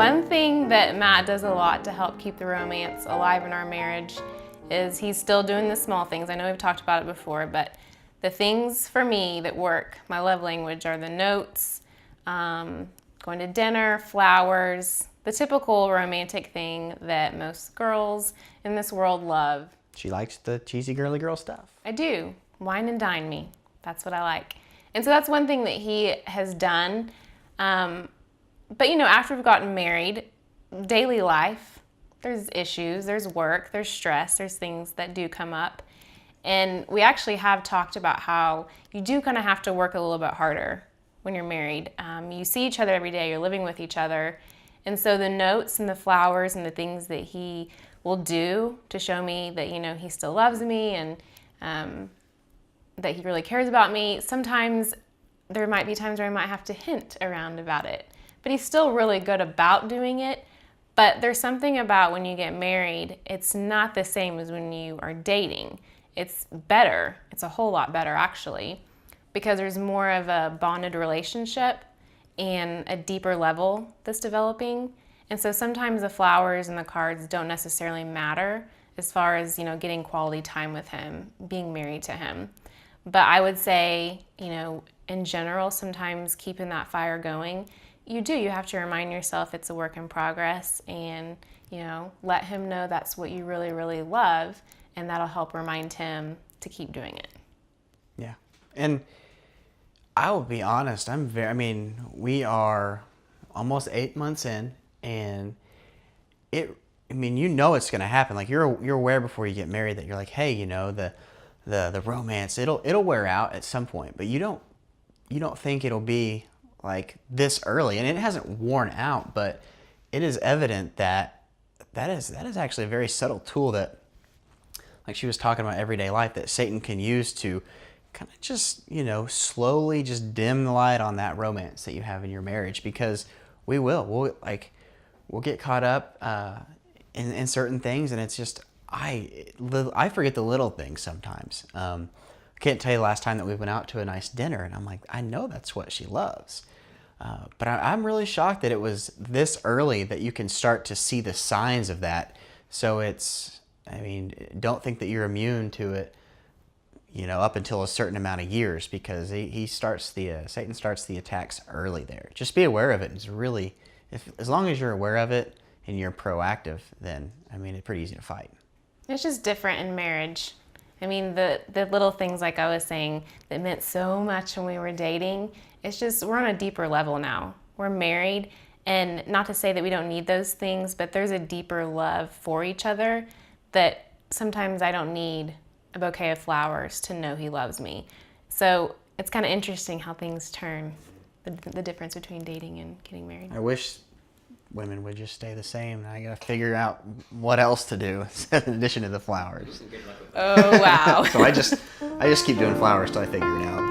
One thing that Matt does a lot to help keep the romance alive in our marriage is he's still doing the small things. I know we've talked about it before, but the things for me that work, my love language, are the notes, going to dinner, flowers, the typical romantic thing that most girls in this world love. She likes the cheesy girly girl stuff. I do. Wine and dine me. That's what I like. And so that's one thing that he has done. But you know, after we've gotten married, daily life, there's issues, there's work, there's stress, there's things that do come up. And we actually have talked about how you do kind of have to work a little bit harder when you're married. You see each other every day, you're living with each other. And so the notes and the flowers and the things that he will do to show me that, you know, he still loves me and that he really cares about me, sometimes there might be times where I might have to hint around about it. But he's still really good about doing it. But there's something about when you get married, it's not the same as when you are dating. It's better. It's a whole lot better, actually, because there's more of a bonded relationship and a deeper level that's developing. And so sometimes the flowers and the cards don't necessarily matter as far as, you know, getting quality time with him, being married to him. But I would say, you know, in general, sometimes keeping that fire going, you have to remind yourself it's a work in progress and, you know, let him know that's what you really, really love, and that'll help remind him to keep doing it. Yeah. And I will be honest, we are almost 8 months in, and you know it's going to happen. Like you're aware before you get married that you're like, hey, you know, the romance, it'll wear out at some point, but you don't think it'll be like this early, and it hasn't worn out, but it is evident that is actually a very subtle tool that, like she was talking about, everyday life, that Satan can use to kind of just, you know, slowly just dim the light on that romance that you have in your marriage, because we'll get caught up in certain things, and it's just I forget the little things sometimes. I can't tell you the last time that we went out to a nice dinner, and I'm like, I know that's what she loves. But I'm really shocked that it was this early that you can start to see the signs of that. So don't think that you're immune to it, you know, up until a certain amount of years, because Satan starts the attacks early there. Just be aware of it. It's really, as long as you're aware of it and you're proactive, then, it's pretty easy to fight. It's just different in marriage. The little things, like I was saying, that meant so much when we were dating, it's just, we're on a deeper level now. We're married, and not to say that we don't need those things, but there's a deeper love for each other that sometimes I don't need a bouquet of flowers to know he loves me. So it's kind of interesting how things turn, the difference between dating and getting married. I wish women would just stay the same. I gotta figure out what else to do in addition to the flowers. Oh, wow. So I just keep doing flowers till I figure it out.